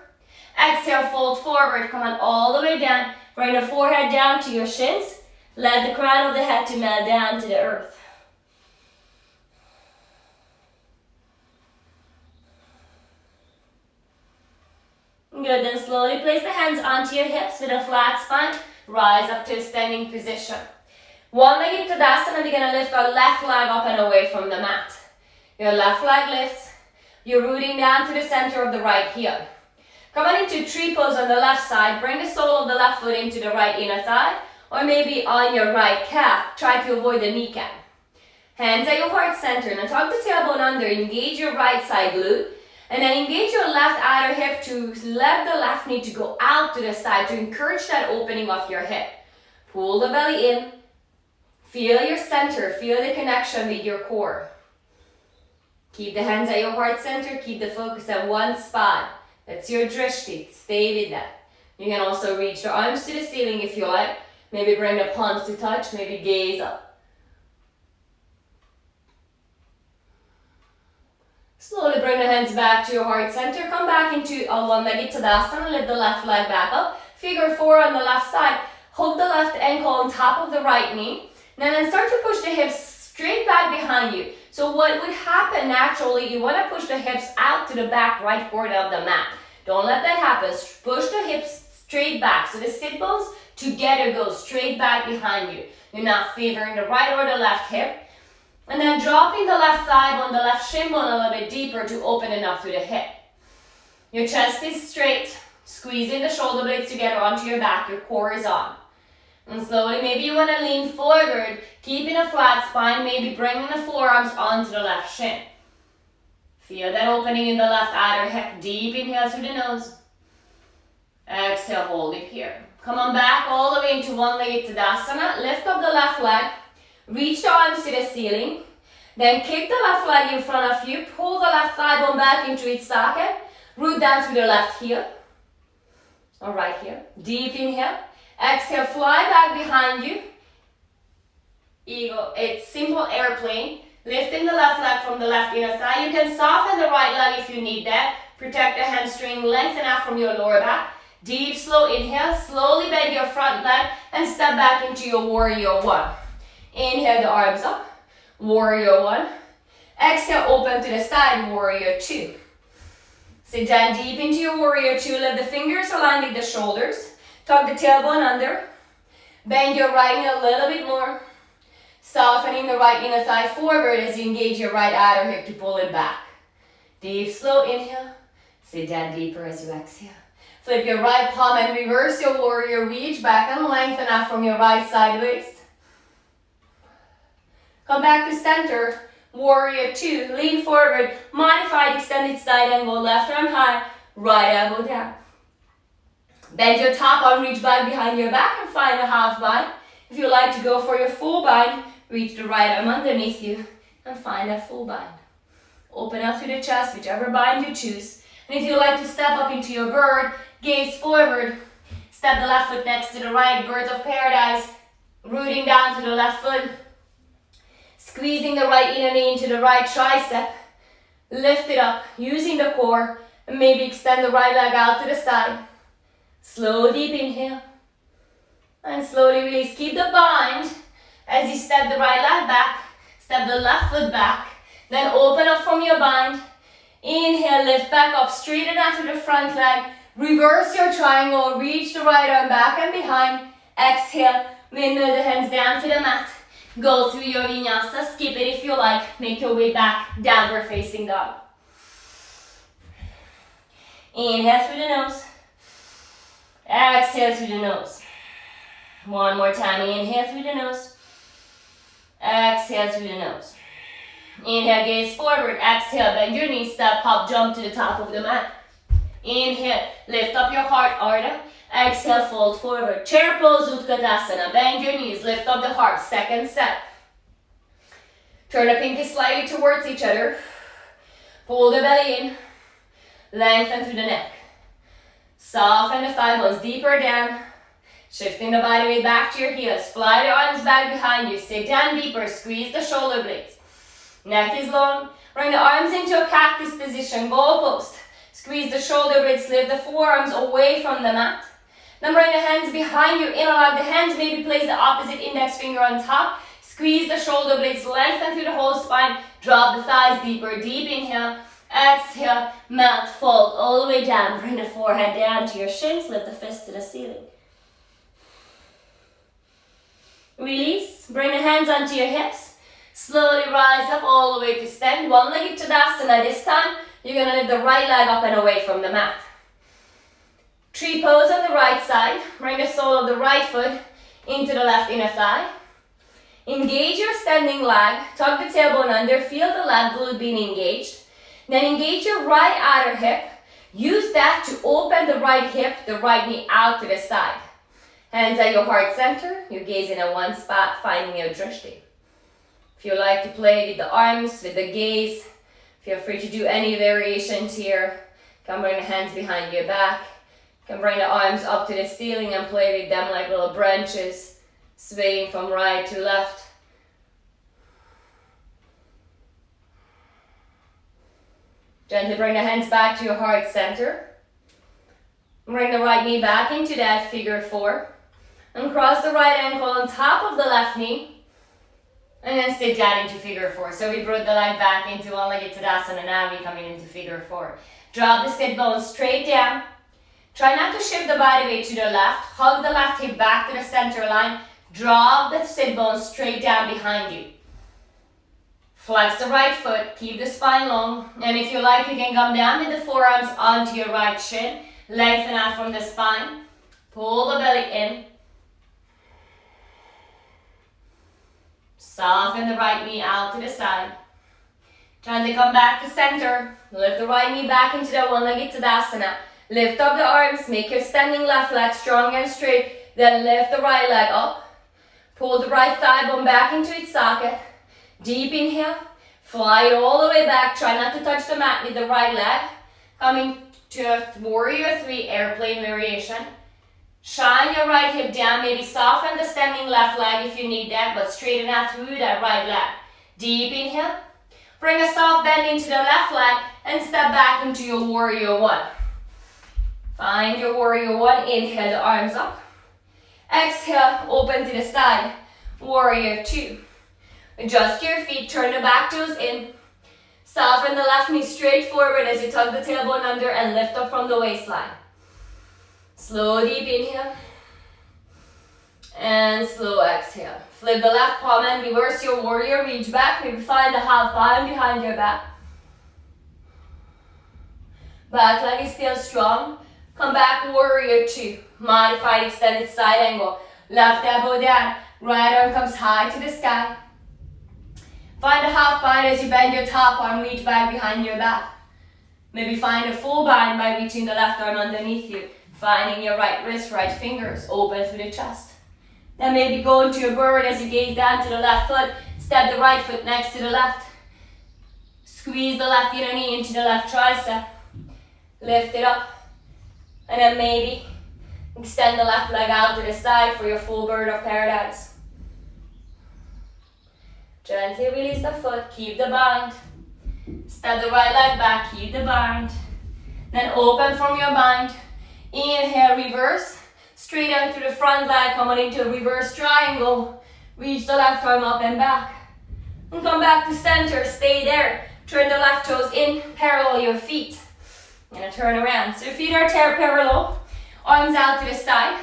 Exhale, fold forward, come on all the way down. Bring the forehead down to your shins. Let the crown of the head to melt down to the earth. Good, then slowly place the hands onto your hips with a flat spine. Rise up to a standing position. One-legged Tadasana, we're going to lift our left leg up and away from the mat. Your left leg lifts. You're rooting down to the center of the right heel. Come on into tree pose on the left side. Bring the sole of the left foot into the right inner thigh, or maybe on your right calf. Try to avoid the kneecap. Hands at your heart center. Now tuck the tailbone under. Engage your right side glute. And then engage your left outer hip to let the left knee to go out to the side to encourage that opening of your hip. Pull the belly in. Feel your center, feel the connection with your core. Keep the hands at your heart center, keep the focus at one spot. That's your drishti, stay with that. You can also reach the arms to the ceiling if you like. Maybe bring the palms to touch, maybe gaze up. Slowly bring the hands back to your heart center. Come back into a one-legged Tadasana, lift the left leg back up. Figure four on the left side. Hook the left ankle on top of the right knee. Now then start to push the hips straight back behind you. So what would happen naturally, you want to push the hips out to the back right corner of the mat. Don't let that happen. Push the hips straight back. So the sit bones together go straight back behind you. You're not favoring the right or the left hip. And then dropping the left thigh bone, the left shin bone a little bit deeper to open enough through the hip. Your chest is straight. Squeezing the shoulder blades together onto your back. Your core is on. And slowly, maybe you want to lean forward, keeping a flat spine, maybe bringing the forearms onto the left shin. Feel that opening in the left outer hip. Deep inhale through the nose. Exhale, hold it here. Come on back all the way into one-legged Tadasana. Lift up the left leg. Reach the arms to the ceiling. Then kick the left leg in front of you. Pull the left thigh bone back into its socket. Root down through the left heel. Or right here. Deep inhale. Exhale, fly back behind you. Eagle, it's simple airplane. Lifting the left leg from the left inner thigh. You can soften the right leg if you need that. Protect the hamstring, lengthen out from your lower back. Deep, slow inhale. Slowly bend your front leg and step back into your warrior one. Inhale the arms up. Warrior one. Exhale, open to the side, warrior two. Sit down deep into your warrior two. Let the fingers align with the shoulders. Tuck the tailbone under. Bend your right knee a little bit more. Softening the right inner thigh forward as you engage your right outer hip to pull it back. Deep, slow inhale. Sit down deeper as you exhale. Flip your right palm and reverse your warrior. Reach back and lengthen out from your right side waist. Come back to center. warrior two. Lean forward, modified extended side angle, left arm high, right elbow down. Bend your top arm, reach back behind your back and find a half bind. If you like to go for your full bind, reach the right arm underneath you and find that full bind. Open up through the chest, whichever bind you choose. And if you like to step up into your bird, gaze forward. Step the left foot next to the right, birds of paradise. Rooting down to the left foot. Squeezing the right inner knee into the right tricep. Lift it up, using the core. And maybe extend the right leg out to the side. Slow, deep inhale. And slowly release. Keep the bind as you step the right leg back. Step the left foot back. Then open up from your bind. Inhale, lift back up, straighten out to the front leg. Reverse your triangle, reach the right arm back and behind. Exhale, windmill the hands down to the mat. Go through your vinyasa, skip it if you like. Make your way back, downward facing dog. Inhale through the nose. Exhale through the nose. One more time, inhale through the nose. Exhale through the nose. Inhale, gaze forward. Exhale, bend your knees, step, hop, jump to the top of the mat. Inhale, lift up your heart, Ardha. Exhale, fold forward. Chair pose, Utkatasana. Bend your knees, lift up the heart. Second set. Turn the pinky slightly towards each other. Pull the belly in. Lengthen through the neck. Soften the thigh bones deeper down. Shifting the body weight back to your heels. Fly the arms back behind you. Sit down deeper. Squeeze the shoulder blades. Neck is long. Bring the arms into a cactus position. Goalpost. Squeeze the shoulder blades. Lift the forearms away from the mat. Then bring the hands behind you. Interlock the hands. Maybe place the opposite index finger on top. Squeeze the shoulder blades. Lengthen through the whole spine. Drop the thighs deeper. Deep inhale. Exhale. Melt. Fold all the way down. Bring the forehead down to your shins. Lift the fist to the ceiling. Release. Bring the hands onto your hips. Slowly rise up all the way to stand. One-legged Tadasana. This time, you're going to lift the right leg up and away from the mat. Tree pose on the right side. Bring the sole of the right foot into the left inner thigh. Engage your standing leg. Tuck the tailbone under. Feel the left glute being engaged. Then engage your right outer hip. Use that to open the right hip, the right knee out to the side. Hands at your heart center. You're gazing at one spot, finding your drishti. If you like to play with the arms, with the gaze, feel free to do any variations here. You can bring the hands behind your back. You can bring the arms up to the ceiling and play with them like little branches, swaying from right to left. Gently bring the hands back to your heart center. Bring the right knee back into that figure four. And cross the right ankle on top of the left knee. And then sit down into figure four. So we brought the leg back into one-legged Tadasana. Now we're coming into figure four. Drop the sit bones straight down. Try not to shift the body weight to the left. Hug the left hip back to the center line. Drop the sit bones straight down behind you. Flex the right foot. Keep the spine long. And if you like, you can come down with the forearms onto your right shin. Lengthen out from the spine. Pull the belly in. Soften the right knee out to the side. Trying to come back to center. Lift the right knee back into that one-legged Tadasana. Lift up the arms. Make your standing left leg strong and straight. Then lift the right leg up. Pull the right thigh bone back into its socket. Deep inhale. Fly it all the way back. Try not to touch the mat with the right leg. Coming to warrior three, airplane variation. Shine your right hip down, maybe soften the standing left leg if you need that, but straighten out through that right leg. Deep inhale. Bring a soft bend into the left leg and step back into your warrior one. Find your warrior one. Inhale the arms up. Exhale, open to the side. Warrior two. Adjust your feet, turn the back toes in. Soften the left knee straight forward as you tuck the tailbone under and lift up from the waistline. Slow deep inhale. And slow exhale. Flip the left palm and reverse your warrior. Reach back. Maybe find the half bind behind your back. Back leg is still strong. Come back, warrior two. Modified extended side angle. Left elbow down. Right arm comes high to the sky. Find a half bind as you bend your top arm, reach back behind your back. Maybe find a full bind by reaching the left arm underneath you. Finding your right wrist, right fingers, open through the chest. Then maybe go into your bird as you gaze down to the left foot. Step the right foot next to the left. Squeeze the left inner knee into the left tricep. Lift it up. And then maybe extend the left leg out to the side for your full bird of paradise. Gently release the foot, keep the bind. Step the right leg back, keep the bind. Then open from your bind. Inhale, reverse. Straight out to the front leg, coming into a reverse triangle. Reach the left arm up and back. And come back to center, stay there. Turn the left toes in, parallel your feet. And turn around. So your feet are parallel. Arms out to the side.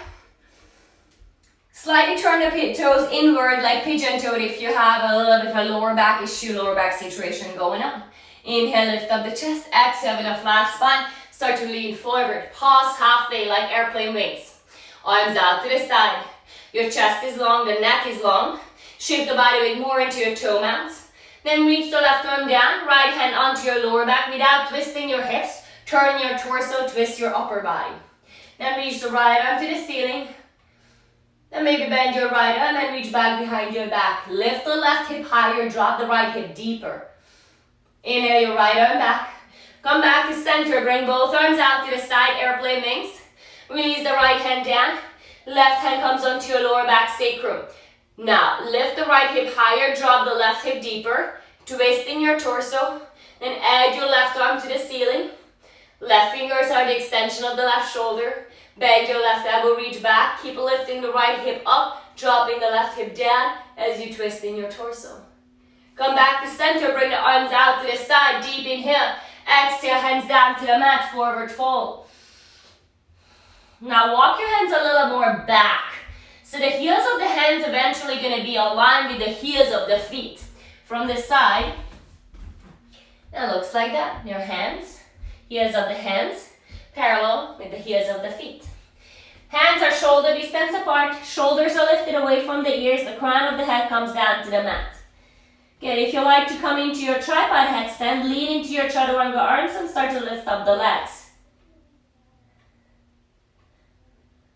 Slightly turn the toes inward like pigeon-toed if you have a little bit of a lower back issue, lower back situation going on. Inhale, lift up the chest. Exhale with a flat spine. Start to lean forward. Pause halfway like airplane wings. Arms out to the side. Your chest is long, the neck is long. Shift the body weight more into your toe mounts. Then reach the left arm down. Right hand onto your lower back without twisting your hips. Turn your torso, twist your upper body. Then reach the right arm to the ceiling. Then maybe bend your right arm and reach back behind your back. Lift the left hip higher, drop the right hip deeper. Inhale your right arm back. Come back to center, bring both arms out to the side, airplane wings. Release the right hand down. Left hand comes onto your lower back sacrum. Now, lift the right hip higher, drop the left hip deeper. Twisting your torso. Then edge your left arm to the ceiling. Left fingers are the extension of the left shoulder. Bend your left elbow, reach back. Keep lifting the right hip up, dropping the left hip down as you twist in your torso. Come back to center, bring the arms out to the side. Deep inhale. Exhale, hands down to the mat, forward fold. Now walk your hands a little more back. So the heels of the hands eventually going to be aligned with the heels of the feet. From the side, it looks like that. Your hands, heels of the hands, parallel with the heels of the feet. Hands are shoulder distance apart. Shoulders are lifted away from the ears. The crown of the head comes down to the mat. Good. If you like to come into your tripod headstand, lean into your chaturanga arms and start to lift up the legs.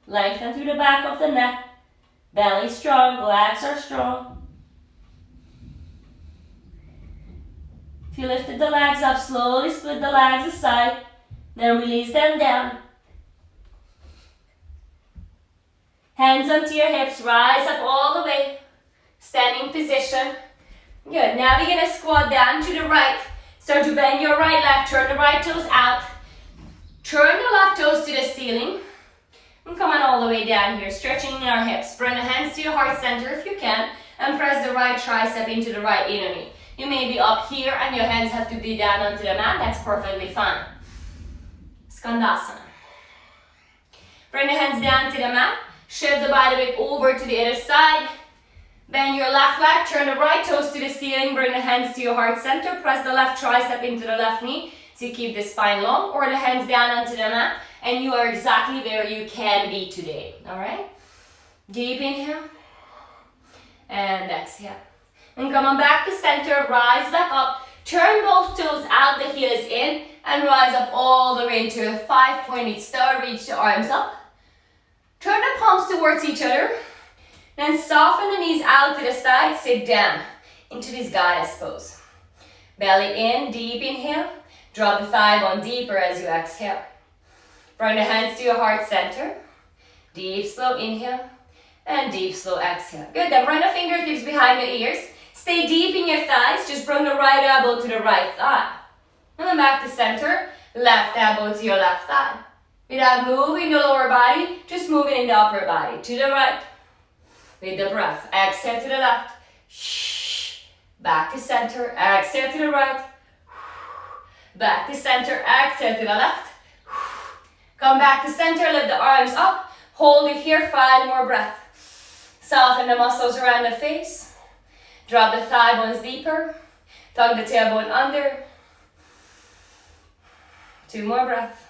Lengthen through the back of the neck. Belly strong, legs are strong. If you lifted the legs up, slowly split the legs aside. Then release them down. Hands onto your hips, rise up all the way. Standing position. Good. Now we're going to squat down to the right. Start to bend your right leg. Turn the right toes out. Turn the left toes to the ceiling. And come on all the way down here. Stretching our hips. Bring the hands to your heart center if you can. And press the right tricep into the right inner knee. You may be up here and your hands have to be down onto the mat. That's perfectly fine. Skandasana. Bring the hands down to the mat. Shift the body weight over to the other side. Bend your left leg, turn the right toes to the ceiling, bring the hands to your heart center, press the left tricep into the left knee to keep the spine long, or the hands down onto the mat, and you are exactly where you can be today, alright? Deep inhale, and exhale. And come on back to center, rise back up, turn both toes out, the heels in, and rise up all the way into a 5-pointed star, reach the arms up. Turn the palms towards each other. Then soften the knees out to the side, sit down into this goddess pose. Belly in, deep inhale. Drop the thigh bone deeper as you exhale. Bring the hands to your heart center. Deep, slow inhale. And deep, slow exhale. Good, then bring the fingertips behind the ears. Stay deep in your thighs. Just bring the right elbow to the right thigh. And then back to center. Left elbow to your left thigh. Without moving the lower body, just moving in the upper body. To the right. With the breath, exhale to the left, back to center, exhale to the right, back to center, exhale to the left, come back to center, lift the arms up, hold it here, 5 more breaths. Soften the muscles around the face, drop the thigh bones deeper, tuck the tailbone under, 2 more breaths,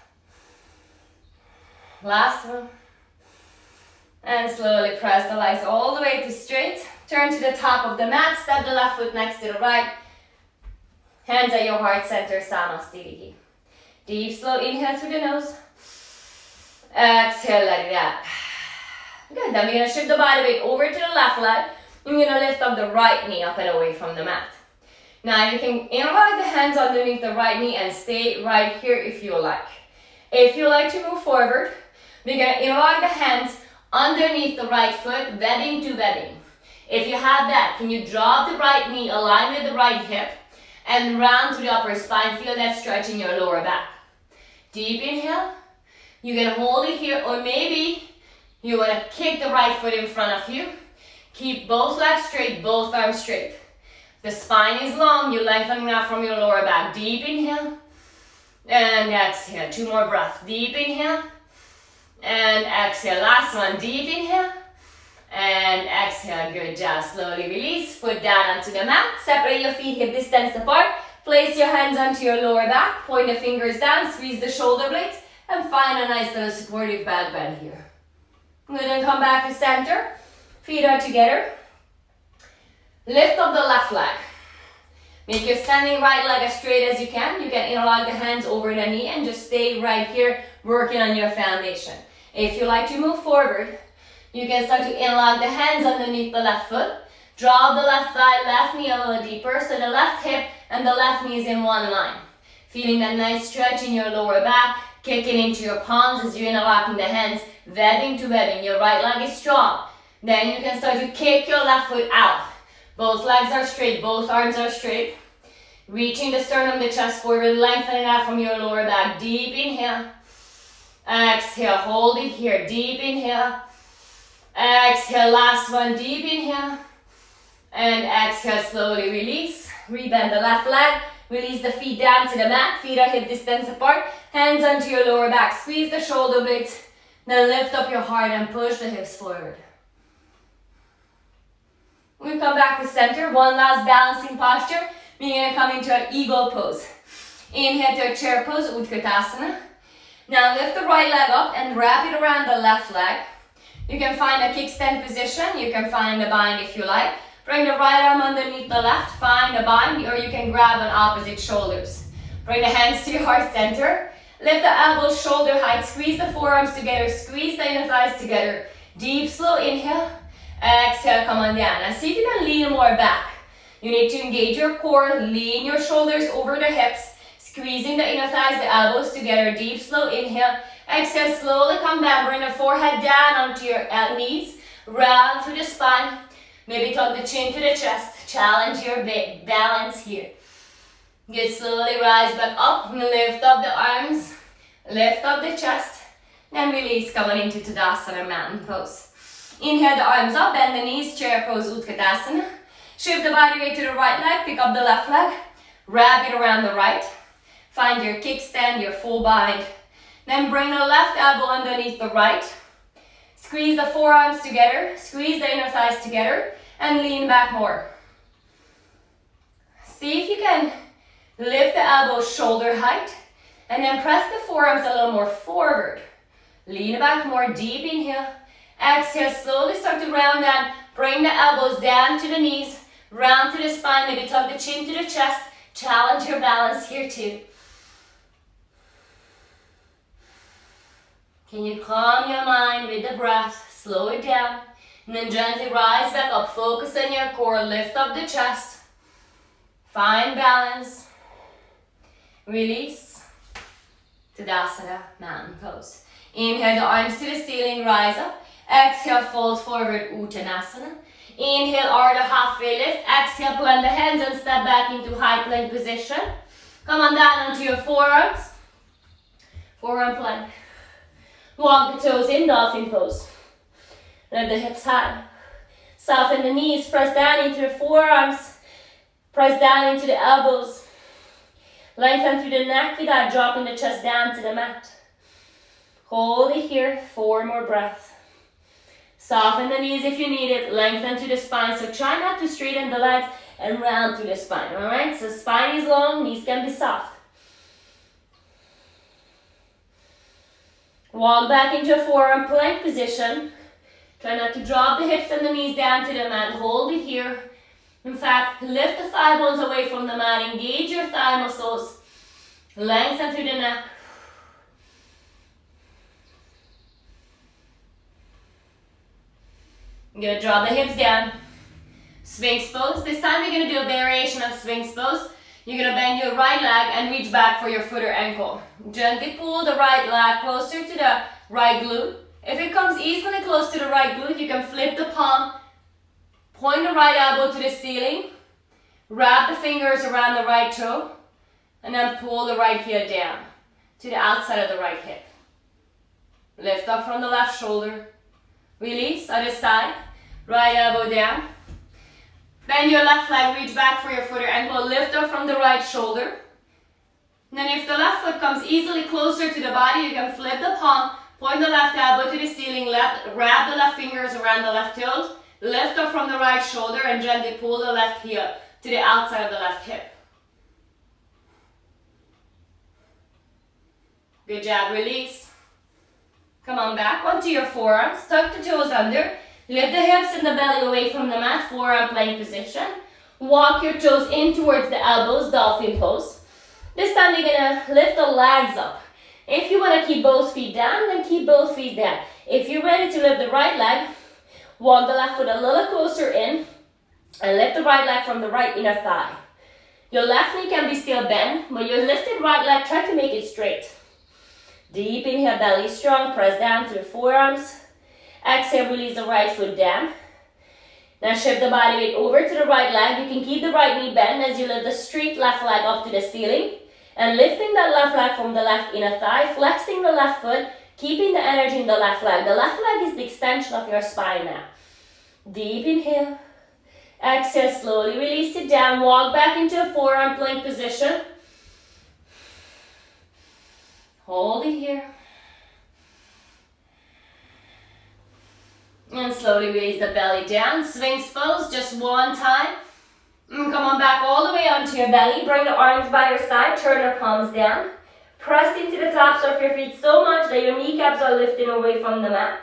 last one. And slowly press the legs all the way to straight. Turn to the top of the mat, step the left foot next to the right. Hands at your heart center, Samasthiti. Deep, slow inhale through the nose. Exhale, let it out. Good, then we're going to shift the body weight over to the left leg. You're going to lift up the right knee up and away from the mat. Now you can interlock the hands underneath the right knee and stay right here if you like. If you like to move forward, we're going to interlock the hands underneath the right foot, webbing to webbing. If you have that, can you drop the right knee, align with the right hip, and round to the upper spine. Feel that stretch in your lower back. Deep inhale. You can hold it here, or maybe you want to kick the right foot in front of you. Keep both legs straight, both arms straight. The spine is long, you're lengthening out from your lower back. Deep inhale, and exhale. 2 more breaths. Deep inhale, and exhale. Last one, deep inhale, and exhale. Good job. Slowly release, foot down onto the mat. Separate your feet hip distance apart. Place your hands onto your lower back. Point the fingers down, squeeze the shoulder blades, and find a nice little supportive back bend here. Good, then come back to center. Feet are together. Lift up the left leg. Make your standing right leg as straight as you can. You can interlock the hands over the knee and just stay right here working on your foundation. If you like to move forward, you can start to interlock the hands underneath the left foot. Draw the left thigh, left knee a little deeper so the left hip and the left knee is in one line. Feeling that nice stretch in your lower back, kicking into your palms as you're interlocking the hands, webbing to webbing. Your right leg is strong. Then you can start to kick your left foot out. Both legs are straight, both arms are straight. Reaching the sternum, the chest forward, lengthening out from your lower back. Deep inhale. Exhale, hold it here. Deep inhale. Exhale, last one. Deep inhale. And exhale, slowly release. Rebend the left leg. Release the feet down to the mat. Feet are hip distance apart. Hands onto your lower back. Squeeze the shoulder blades. Then lift up your heart and push the hips forward. We come back to center. One last balancing posture. We're going to come into an eagle pose. Inhale to a chair pose, Utkatasana. Now lift the right leg up and wrap it around the left leg. You can find a kickstand position. You can find a bind if you like. Bring the right arm underneath the left. Find a bind, or you can grab on opposite shoulders. Bring the hands to your heart center. Lift the elbows shoulder height. Squeeze the forearms together. Squeeze the inner thighs together. Deep, slow inhale. Exhale, come on down. And see if you can lean more back. You need to engage your core, lean your shoulders over the hips, squeezing the inner thighs, the elbows together. Deep, slow inhale. Exhale, slowly come down. Bring the forehead down onto your knees. Round through the spine. Maybe tuck the chin to the chest. Challenge your balance here. Good, slowly rise back up. Lift up the arms. Lift up the chest. Then release, coming into Tadasana, mountain pose. Inhale the arms up, bend the knees, chair pose, Utkatasana. Shift the body weight to the right leg, pick up the left leg, wrap it around the right. Find your kickstand, your full bind. Then bring the left elbow underneath the right. Squeeze the forearms together, squeeze the inner thighs together, and lean back more. See if you can lift the elbows shoulder height, and then press the forearms a little more forward. Lean back more, deep inhale. Exhale, slowly start to round down. Bring the elbows down to the knees, round to the spine, maybe tuck the chin to the chest. Challenge your balance here too. Can you calm your mind with the breath? Slow it down. And then gently rise back up. Focus on your core. Lift up the chest. Find balance. Release. Tadasana, mountain pose. Inhale the arms to the ceiling, rise up. Exhale, fold forward, Uttanasana. Inhale, Ardha halfway lift. Exhale, plant the hands and step back into high plank position. Come on down onto your forearms. Forearm plank. Walk the toes in, dolphin pose. Let the hips high. Soften the knees, press down into the forearms. Press down into the elbows. Lengthen through the neck without dropping the chest down to the mat. Hold it here, 4 more breaths. Soften the knees if you need it, lengthen through the spine. So try not to straighten the legs and round through the spine, all right? So spine is long, knees can be soft. Walk back into a forearm plank position. Try not to drop the hips and the knees down to the mat. Hold it here. In fact, lift the thigh bones away from the mat. Engage your thigh muscles. Lengthen through the neck. You're going to draw the hips down. Sphinx pose. This time you're going to do a variation of Sphinx pose. You're going to bend your right leg and reach back for your foot or ankle. Gently pull the right leg closer to the right glute. If it comes easily close to the right glute, you can flip the palm, point the right elbow to the ceiling, wrap the fingers around the right toe, and then pull the right heel down to the outside of the right hip. Lift up from the left shoulder. Release, other side. Right elbow down. Bend your left leg, reach back for your foot or ankle. Lift up from the right shoulder. And then if the left foot comes easily closer to the body, you can flip the palm, point the left elbow to the ceiling, wrap the left fingers around the left toes, lift up from the right shoulder, and gently pull the left heel to the outside of the left hip. Good job, release. Come on back onto your forearms, tuck the toes under, lift the hips and the belly away from the mat, forearm plank position. Walk your toes in towards the elbows, dolphin pose. This time you're gonna lift the legs up. If you wanna keep both feet down, then keep both feet down. If you're ready to lift the right leg, walk the left foot a little closer in and lift the right leg from the right inner thigh. Your left knee can be still bent, but your lifted right leg, try to make it straight. Deep inhale, belly strong, press down through the forearms. Exhale, release the right foot down. Now shift the body weight over to the right leg. You can keep the right knee bent as you lift the straight left leg up to the ceiling. And lifting that left leg from the left inner thigh, flexing the left foot, keeping the energy in the left leg. The left leg is the extension of your spine now. Deep inhale. Exhale, slowly release it down. Walk back into a forearm plank position. Hold it here. And slowly release the belly down. Sphinx pose, just one time. And come on back all the way onto your belly. Bring the arms by your side. Turn your palms down. Press into the tops of your feet so much that your kneecaps are lifting away from the mat.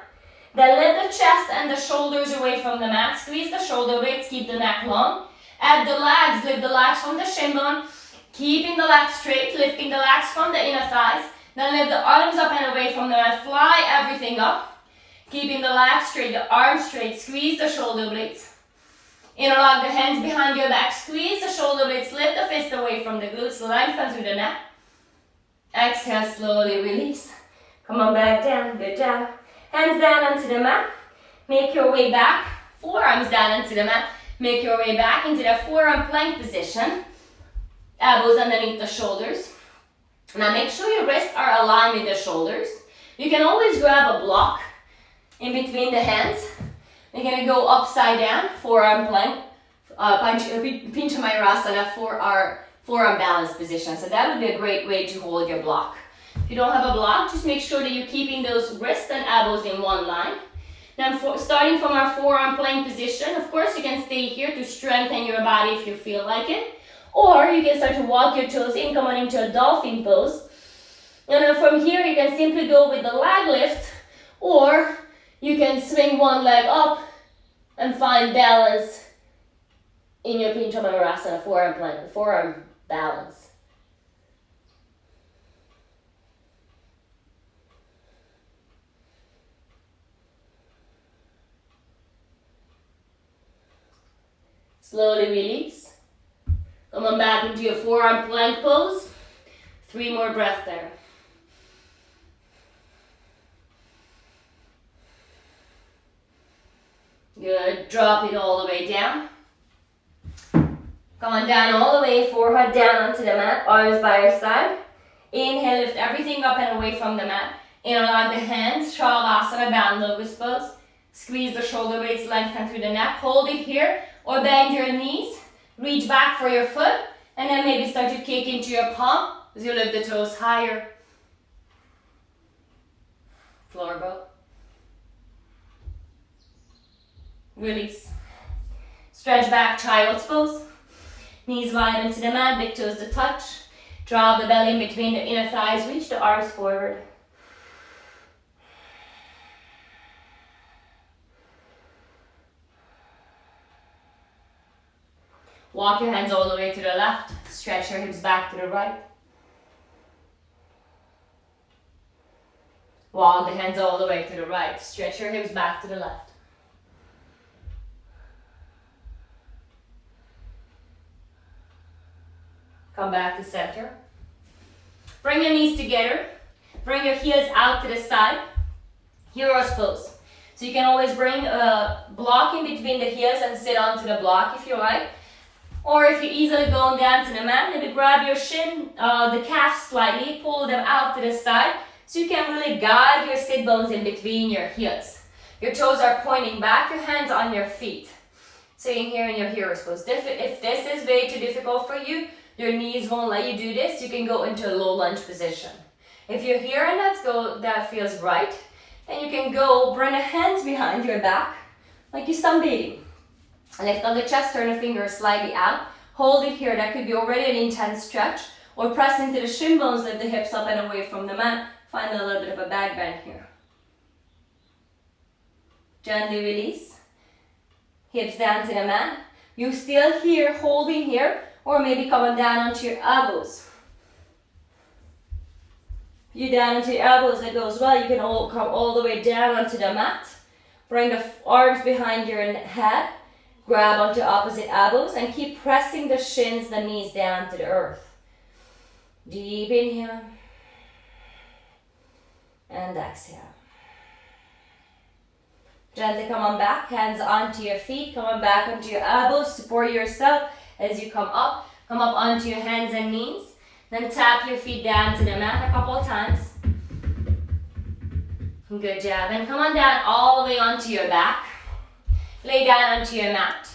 Then lift the chest and the shoulders away from the mat. Squeeze the shoulder blades, keep the neck long. Add the legs, lift the legs from the shin bone. Keeping the legs straight, lifting the legs from the inner thighs. Then lift the arms up and away from the mat. Fly everything up. Keeping the legs straight, the arms straight. Squeeze the shoulder blades. Interlock the hands behind your back. Squeeze the shoulder blades. Lift the fist away from the glutes. Lengthen through the neck. Exhale, slowly release. Come on back down. Good job. Hands down onto the mat. Make your way back. Forearms down onto the mat. Make your way back into the forearm plank position. Elbows underneath the shoulders. Now make sure your wrists are aligned with the shoulders. You can always grab a block in between the hands. You're going to go upside down, forearm plank, Pincha Mayurasana for our forearm balance position. So that would be a great way to hold your block. If you don't have a block, just make sure that you're keeping those wrists and elbows in one line. Then starting from our forearm plank position, of course you can stay here to strengthen your body if you feel like it. Or you can start to walk your toes in, come on into a dolphin pose. And then from here you can simply go with the leg lift, or you can swing one leg up and find balance in your Pincha Mayurasana, forearm plank, forearm balance. Slowly release. Come on back into your forearm plank pose. 3 more breaths there. Good. Drop it all the way down. Come on down all the way, forehead down onto the mat, arms by your side. Inhale, lift everything up and away from the mat. Interlock the hands, Shavasana, bound locust pose. Squeeze the shoulder blades, lengthen through the neck. Hold it here, or bend your knees. Reach back for your foot, and then maybe start to kick into your palm as you lift the toes higher. Floor bow. Release. Stretch back, child's pose. Knees wide into the mat, big toes to touch. Drop the belly in between the inner thighs, reach the arms forward. Walk your hands all the way to the left. Stretch your hips back to the right. Walk the hands all the way to the right. Stretch your hips back to the left. Come back to center. Bring your knees together. Bring your heels out to the side. Hero's pose. So you can always bring a block in between the heels and sit onto the block if you like. Or if you're easily going down to the mat, maybe grab your shin, the calves slightly, pull them out to the side so you can really guide your sit bones in between your heels. Your toes are pointing back, your hands on your feet. Sitting here in your hero's pose. If this is way too difficult for you, your knees won't let you do this, you can go into a low lunge position. If you're here and that feels right, then you can go bring the hands behind your back like you're sunbathing. Lift on the chest, turn the fingers slightly out. Hold it here, that could be already an intense stretch. Or press into the shin bones, lift the hips up and away from the mat. Find a little bit of a back bend here. Gently release. Hips down to the mat. You still here, holding here, or maybe coming down onto your elbows. If you're down onto your elbows, that goes well. You can come all the way down onto the mat. Bring the arms behind your head. Grab onto opposite elbows and keep pressing the shins, the knees down to the earth. Deep inhale. And exhale. Gently come on back, hands onto your feet, come on back onto your elbows, support yourself as you come up onto your hands and knees. Then tap your feet down to the mat a couple of times. Good job. And come on down all the way onto your back. Lay down onto your mat.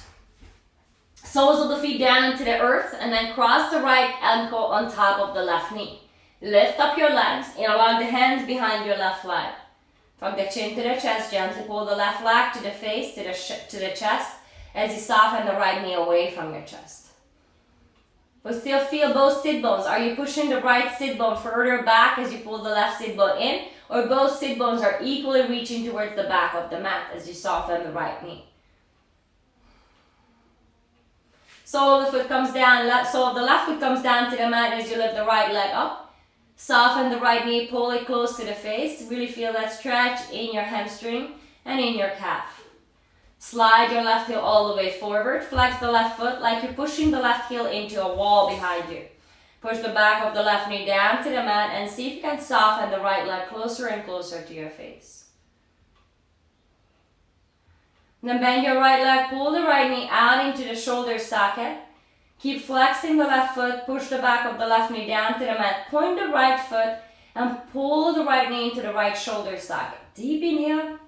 Soles of the feet down into the earth and then cross the right ankle on top of the left knee. Lift up your legs and allow the hands behind your left leg. Tuck the chin to the chest, gently pull the left leg to the face, to the chest as you soften the right knee away from your chest. But still feel both sit bones. Are you pushing the right sit bone further back as you pull the left sit bone in? Or both sit bones are equally reaching towards the back of the mat as you soften the right knee? Sole of the foot comes down, sole of the left foot comes down to the mat as you lift the right leg up. Soften the right knee, pull it close to the face. Really feel that stretch in your hamstring and in your calf. Slide your left heel all the way forward. Flex the left foot like you're pushing the left heel into a wall behind you. Push the back of the left knee down to the mat and see if you can soften the right leg closer and closer to your face. Then bend your right leg, pull the right knee out into the shoulder socket. Keep flexing the left foot, push the back of the left knee down to the mat. Point the right foot and pull the right knee into the right shoulder socket. Deep inhale,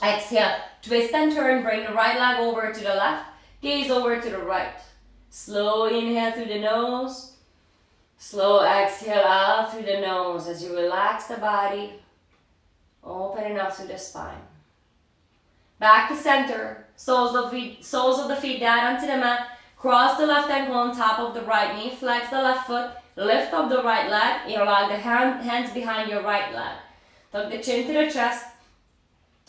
exhale, twist and turn, bring the right leg over to the left, gaze over to the right. Slow inhale through the nose, slow exhale out through the nose as you relax the body, opening up through the spine. Back to center, soles of the feet down onto the mat. Cross the left ankle on top of the right knee. Flex the left foot. Lift up the right leg. Interlock the hands behind your right leg. Tuck the chin to the chest.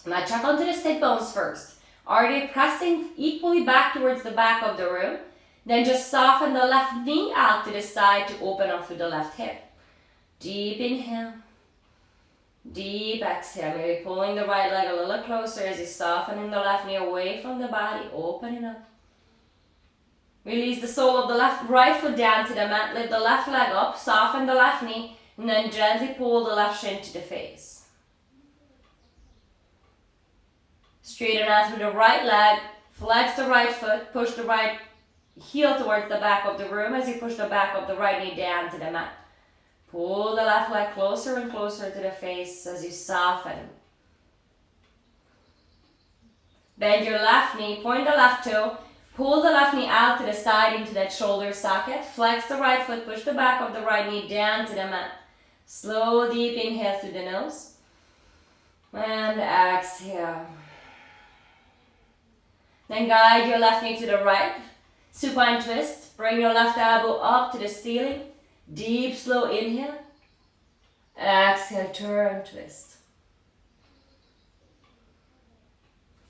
Now check onto the sit bones first. Are they pressing equally back towards the back of the room? Then just soften the left knee out to the side to open up through the left hip. Deep inhale. Deep exhale, maybe pulling the right leg a little closer as you soften the left knee away from the body, opening up. Release the sole of the right foot down to the mat, lift the left leg up, soften the left knee, and then gently pull the left shin to the face. Straighten out through the right leg, flex the right foot, push the right heel towards the back of the room as you push the back of the right knee down to the mat. Pull the left leg closer and closer to the face as you soften. Bend your left knee, point the left toe, pull the left knee out to the side into that shoulder socket. Flex the right foot, push the back of the right knee down to the mat. Slow, deep inhale through the nose. And exhale. Then guide your left knee to the right. Supine twist. Bring your left elbow up to the ceiling. Deep, slow inhale. Exhale, turn, twist.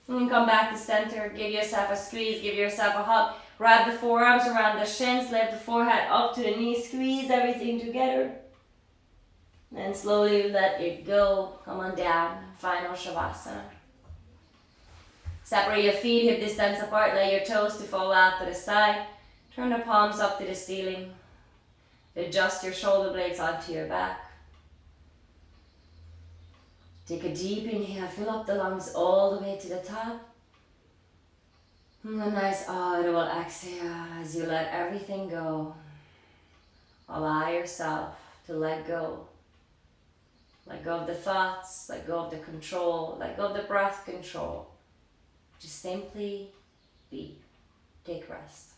And come back to center. Give yourself a squeeze, give yourself a hug. Wrap the forearms around the shins, lift the forehead up to the knees, squeeze everything together. And slowly let it go. Come on down. Final Shavasana. Separate your feet hip distance apart. Let your toes to fall out to the side. Turn the palms up to the ceiling. Adjust your shoulder blades onto your back. Take a deep inhale. Fill up the lungs all the way to the top. And a nice audible exhale as you let everything go. Allow yourself to let go. Let go of the thoughts, let go of the control, let go of the breath control. Just simply be. Take rest.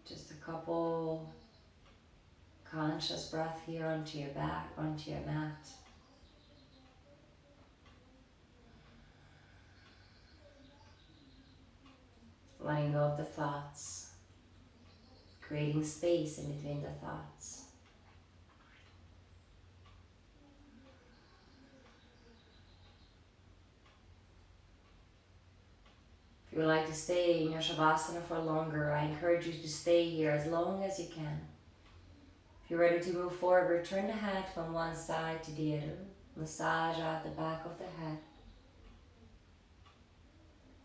Just a couple conscious breath here onto your back, onto your mat. Letting go of the thoughts, creating space in between the thoughts. If you would like to stay in your Shavasana for longer, I encourage you to stay here as long as you can. If you're ready to move forward, turn the head from one side to the other. Massage out the back of the head.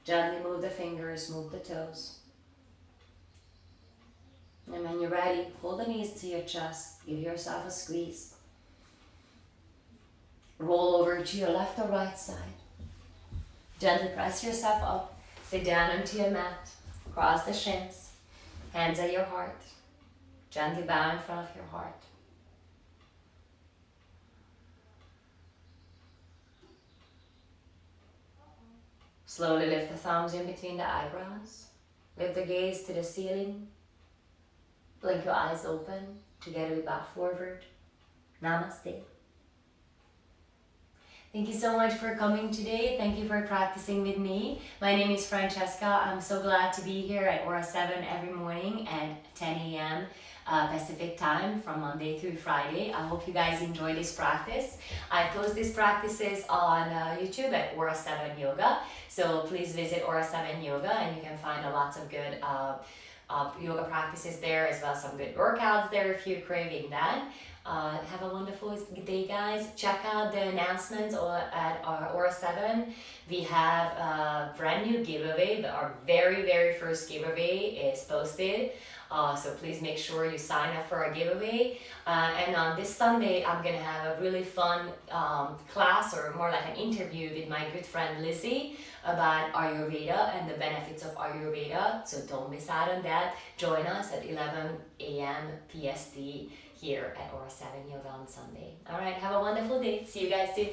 Gently move the fingers, move the toes. And when you're ready, pull the knees to your chest. Give yourself a squeeze. Roll over to your left or right side. Gently press yourself up. Sit down onto your mat. Cross the shins. Hands at your heart. Gently bow in front of your heart. Slowly lift the thumbs in between the eyebrows. Lift the gaze to the ceiling. Blink your eyes open. Together we bow forward. Namaste. Thank you so much for coming today. Thank you for practicing with me. My name is Francesca. I'm so glad to be here at Aura 7 every morning at 10 a.m. Pacific time from Monday through Friday. I hope you guys enjoy this practice. I post these practices on YouTube at Aura 7 Yoga. So please visit Aura 7 Yoga and you can find lots of good yoga practices there, as well as some good workouts there if you're craving that. Have a wonderful day, guys. Check out the announcements at our Aura 7. We have a brand new giveaway. Our very first giveaway is posted. So please make sure you sign up for our giveaway. And on this Sunday, I'm going to have a really fun class, or more like an interview with my good friend Lizzie about Ayurveda and the benefits of Ayurveda. So don't miss out on that. Join us at 11 a.m. PST here at Aura 7 Yoga on Sunday. All right, have a wonderful day. See you guys soon.